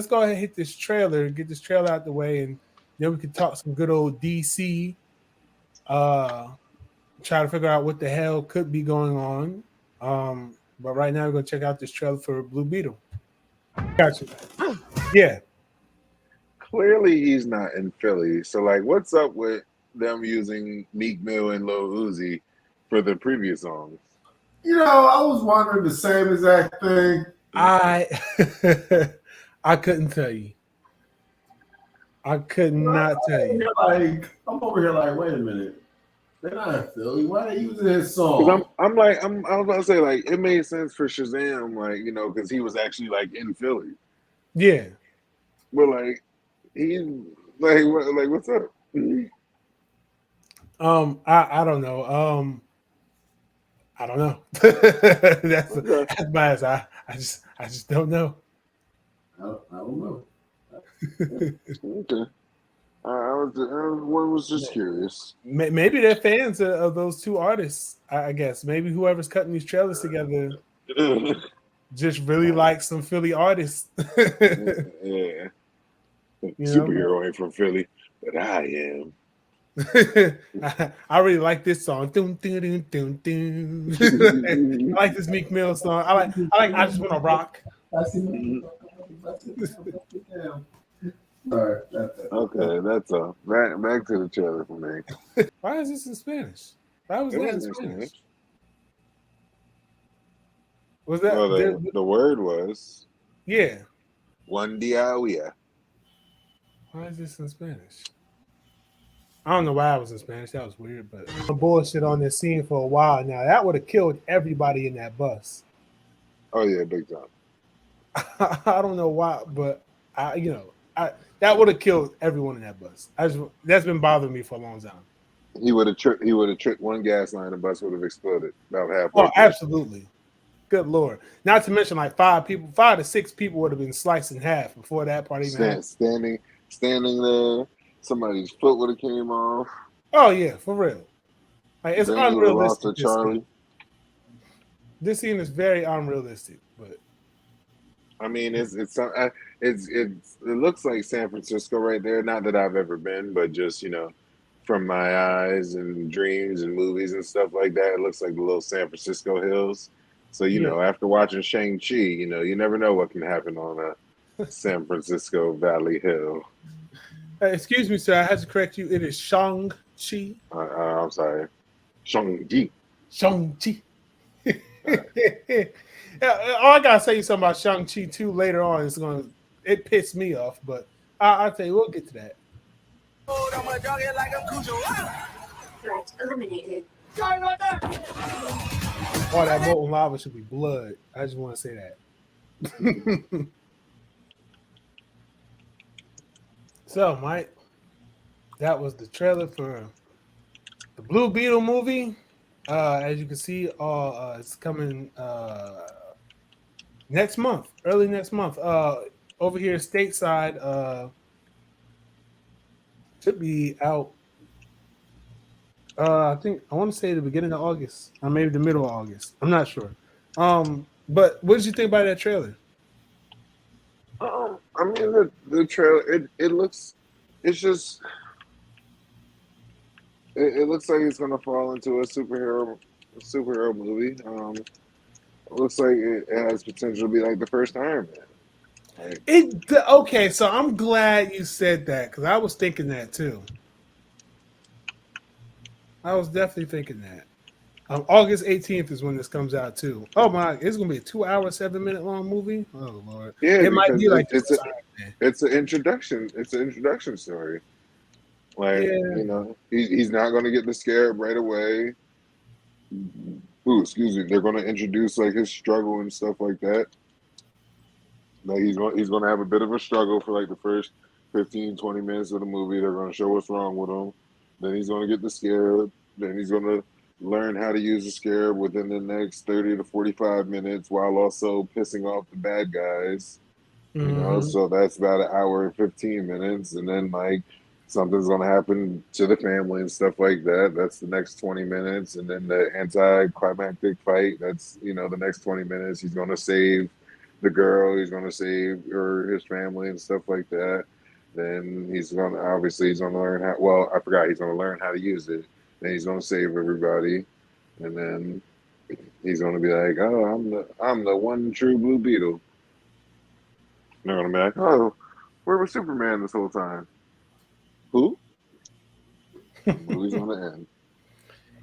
let's go ahead and hit this trailer, get this trailer out the way, and then we can talk some good old DC. Uh, Try to figure out what the hell could be going on. But right now we're gonna check out this trailer for Blue Beetle. Gotcha. Yeah. Clearly, he's not in Philly. So, like, what's up with them using Meek Mill and Lil Uzi for the previous songs? I was wondering the same exact thing. I I couldn't tell you. I could not tell you. I'm over here like, wait a minute. They're not in Philly. Why are they using his Because song? I was about to say, like, it made sense for Shazam, like, because he was actually, like, in Philly. Yeah. But, like, he's, what's up? I don't know. I don't know. that's Okay. that's my answer. I just don't know. I don't know. Okay. I was just curious. Maybe they're fans of those two artists. I guess maybe whoever's cutting these trailers together just really likes some Philly artists. Yeah. You know? Superhero ain't from Philly, but I am. I really like this song. Dun, dun, dun, dun, dun. I like this Meek Mill song. I just want to rock. I see. Sorry. Okay, that's all. Back to the trailer for me. Why is this in Spanish? Why was It that in wasn't Spanish? Spanish. Was that Well, the word was yeah? one dia huia. Why is this in Spanish? I don't know why I was in Spanish. That was weird, but bullshit on this scene for a while now. That would have killed everybody in that bus. Oh yeah, big time. I don't know why, but that would have killed everyone in that bus. That's been bothering me for a long time. He would have tripped one gas line, the bus would have exploded about halfway. Oh, absolutely. Good Lord. Not to mention like 5 to 6 people would have been sliced in half before that part even happened. Standing there, somebody's foot would have came off. Oh yeah, for real. Like it's Then you would have lost unrealistic. to Charlie. This scene is very unrealistic, but I mean, it looks like San Francisco right there. Not that I've ever been, but just from my eyes and dreams and movies and stuff like that, it looks like the little San Francisco hills. So after watching Shang-Chi, you never know what can happen on a San Francisco Valley Hill. Excuse me, sir. I had to correct you. It is Shang-Chi. I'm sorry, Shang-Chi. Shang-Chi. All I gotta say something about Shang-Chi too later on it pissed me off, but I'll tell you, we'll get to that. Threat eliminated. All that molten lava should be blood. I just want to say that. So, Mike, that was the trailer for the Blue Beetle movie. As you can see, it's coming next month, early next month. Over here stateside, should be out. I want to say the beginning of August, or maybe the middle of August. I'm not sure. But what did you think about that trailer? I mean, the trailer, it looks, it's just, it looks like it's gonna fall into a superhero movie. It looks like it has potential to be like the first Iron Man. Okay, so I'm glad you said that because I was thinking that too. I was definitely thinking that. August 18th is when this comes out too. Oh my! It's gonna be a 2 hour, 7 minute long movie. Oh Lord! Yeah, it might be like it's an introduction. It's an introduction story. Like he's not gonna get the scarab right away. Ooh, excuse me. They're gonna introduce like his struggle and stuff like that. Like he's gonna have a bit of a struggle for like the first 15, 20 minutes of the movie. They're gonna show what's wrong with him. Then he's gonna get the scarab. Then he's gonna learn how to use the scarab within the next 30 to 45 minutes while also pissing off the bad guys. So that's about an hour and 15 minutes. And then like something's gonna happen to the family and stuff like that. That's the next 20 minutes. And then the anticlimactic fight, that's the next 20 minutes. He's gonna save the girl. He's gonna save his family and stuff like that. Then he's gonna learn how. Well, I forgot he's gonna learn how to use it. Then he's gonna save everybody, and then he's gonna be like, "Oh, I'm the one true Blue Beetle." And they're gonna be like, "Oh, where was Superman this whole time? Who?" The movie's gonna end.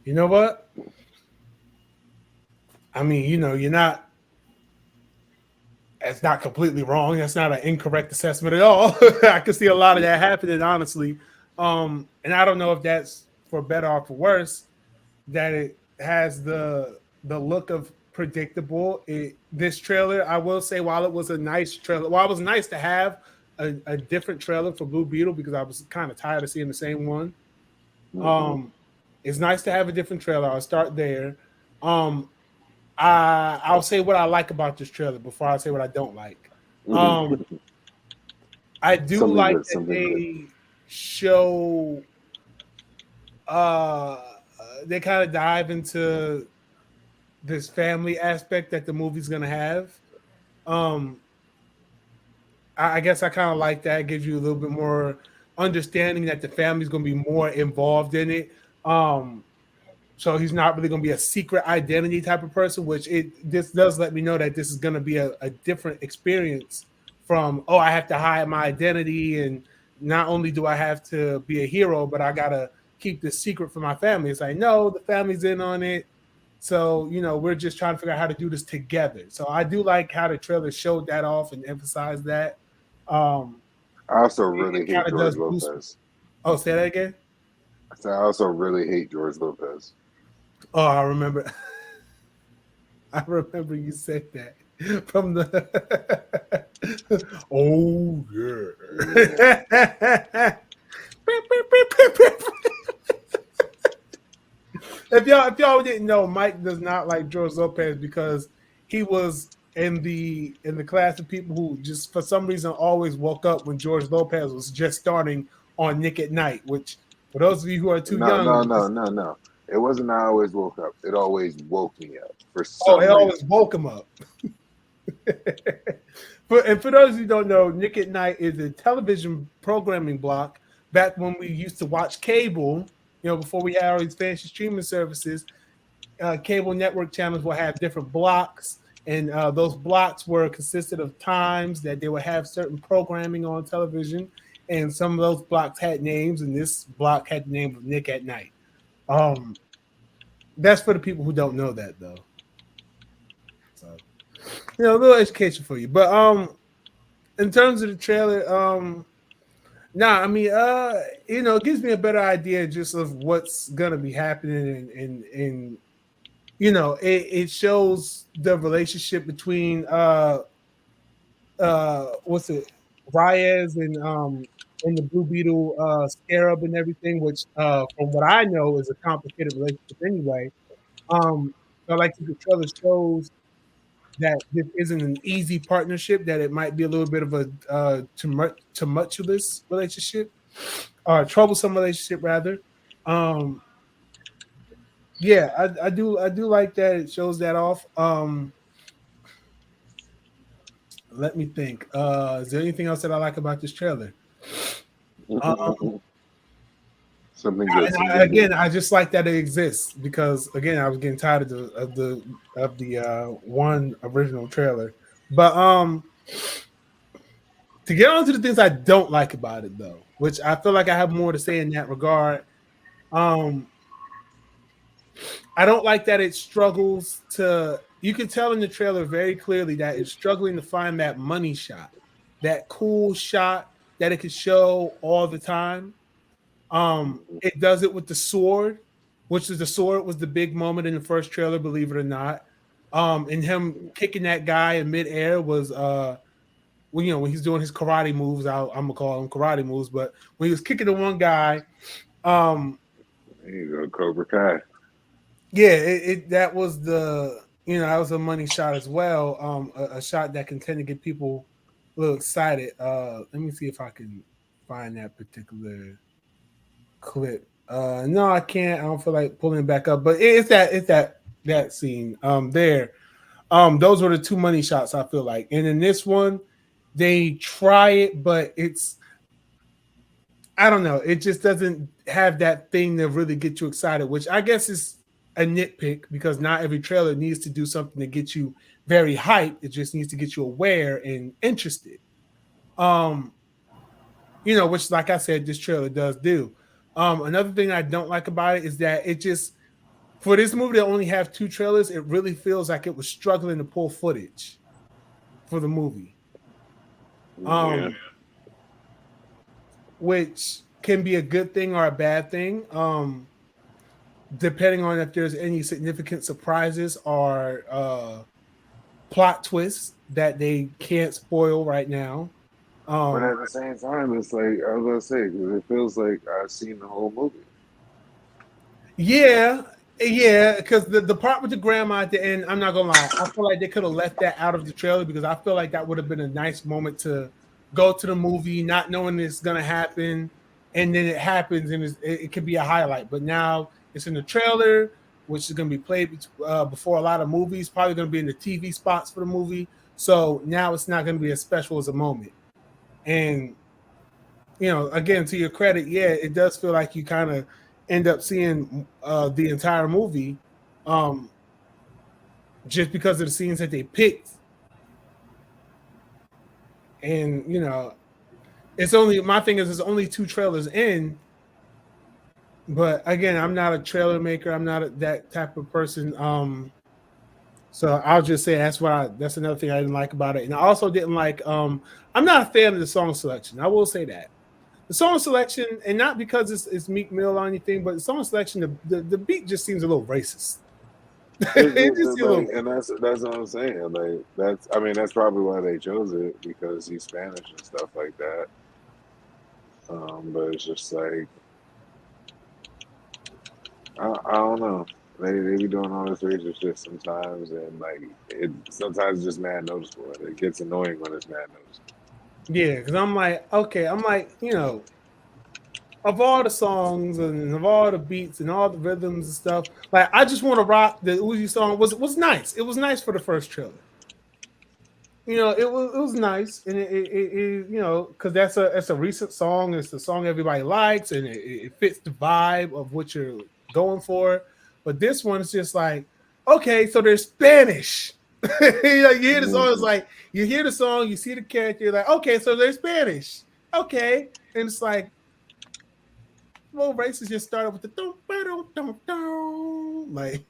You know what? I mean, you're not. That's not completely wrong. That's not an incorrect assessment at all. I can see a lot of that happening, honestly. And I don't know if that's for better or for worse. That it has the look of predictable. This trailer, I will say, while it was a nice trailer, while it was nice to have a different trailer for Blue Beetle because I was kind of tired of seeing the same one. It's nice to have a different trailer. I'll start there. Um, I'll say what I like about this trailer before I say what I don't like. I do Something like good. that Something good. they show uh they kind of dive into this family aspect that the movie's gonna have. Um I guess I kind of like that. It gives you a little bit more understanding that the family's gonna be more involved in it. Um So he's not really going to be a secret identity type of person, which this does let me know that this is going to be a different experience from, oh, I have to hide my identity. And not only do I have to be a hero, but I got to keep this secret from my family. It's like, no, the family's in on it. So, we're just trying to figure out how to do this together. So I do like how the trailer showed that off and emphasized that. Um, I also it really hate kind of George does boost. Lopez. Oh, say that again. So I also really hate George Lopez. Oh, I remember. I remember you said that from the. Oh yeah. If y'all didn't know, Mike does not like George Lopez because he was in the class of people who just for some reason always woke up when George Lopez was just starting on Nick at Night. Which for those of you who are too No, young, no, no, no, no. It wasn't I always woke up. It always woke me up for oh, it some always reason. woke him up. For those who don't know, Nick at Night is a television programming block back when we used to watch cable, before we had all these fancy streaming services. Cable network channels will have different blocks, and those blocks were consisted of times that they would have certain programming on television, and some of those blocks had names, and this block had the name of Nick at Night. Um, that's for the people who don't know that, though. So, a little education for you. But in terms of the trailer, nah, I mean, it gives me a better idea just of what's gonna be happening, and it shows the relationship between what's it, Reyes and the Blue Beetle Scarab and everything, which from what I know is a complicated relationship anyway. Um, I like that the trailer shows that this isn't an easy partnership, that it might be a little bit of a tumultuous relationship, or troublesome relationship rather. Um, yeah, I do like that it shows that off. Let me think. Is there anything else that I like about this trailer? Um, Something good. Something good. again, I just like that it exists because again, I was getting tired of the one original trailer. But to get on to the things I don't like about it, though, which I feel like I have more to say in that regard. Um, I don't like that it struggles to. You can tell in the trailer very clearly that it's struggling to find that money shot, that cool shot that it can show all the time. It does it with the sword, which is the sword was the big moment in the first trailer, believe it or not. And him kicking that guy in midair was when he's doing his karate moves, I'm gonna call them karate moves, but when he was kicking the one guy, um, There you go, Cobra Kai. yeah, that was that was a money shot as well. A shot that can tend to get people a little excited. Let me see if I can find that particular clip. No, I can't. I don't feel like pulling it back up, but it's that scene there. Those were the two money shots, I feel like. And in this one, they try it, but it's, I don't know, it just doesn't have that thing to really get you excited, which I guess is a nitpick because not every trailer needs to do something to get you very hyped. It just needs to get you aware and interested. Um, which, like I said, this trailer does do. Another thing I don't like about it is that it just, for this movie to only have two trailers, it really feels like it was struggling to pull footage for the movie. Yeah. Which can be a good thing or a bad thing, depending on if there's any significant surprises or plot twists that they can't spoil right now. But at the same time, it's like I was gonna say, it feels like I've seen the whole movie. Yeah, because the part with the grandma at the end, I'm not gonna lie, I feel like they could have left that out of the trailer because I feel like that would have been a nice moment to go to the movie, not knowing it's gonna happen, and then it happens and it could be a highlight. But now it's in the trailer, which is gonna be played before a lot of movies, probably gonna be in the TV spots for the movie. So now it's not gonna be as special as a moment. And again, to your credit, yeah, it does feel like you kind of end up seeing the entire movie just because of the scenes that they picked. And it's only, my thing is, there's only two trailers in. But again, I'm not a trailer maker. I'm not that type of person. So I'll just say that's another thing I didn't like about it. And I also didn't like. I'm not a fan of the song selection. I will say that. The song selection, and not because it's Meek Mill or anything, but the song selection, the beat just seems a little racist. And that's what I'm saying. Like that's probably why they chose it, because he's Spanish and stuff like that. But it's just like I don't know. They be doing all this racist shit sometimes, and like it sometimes just mad noticeable. And it gets annoying when it's mad noticeable. Yeah, because I'm like, okay, of all the songs and of all the beats and all the rhythms and stuff, like I just want to rock. The Uzi song was nice. It was nice for the first trailer. It was nice, and it because that's a recent song. It's the song everybody likes, and it fits the vibe of what you're going for. But this one is just like, okay, so there's Spanish. You hear the song, it's like you hear the song, you see the character, you're like, okay, so there's Spanish, okay, and it's like, well, races just started with the like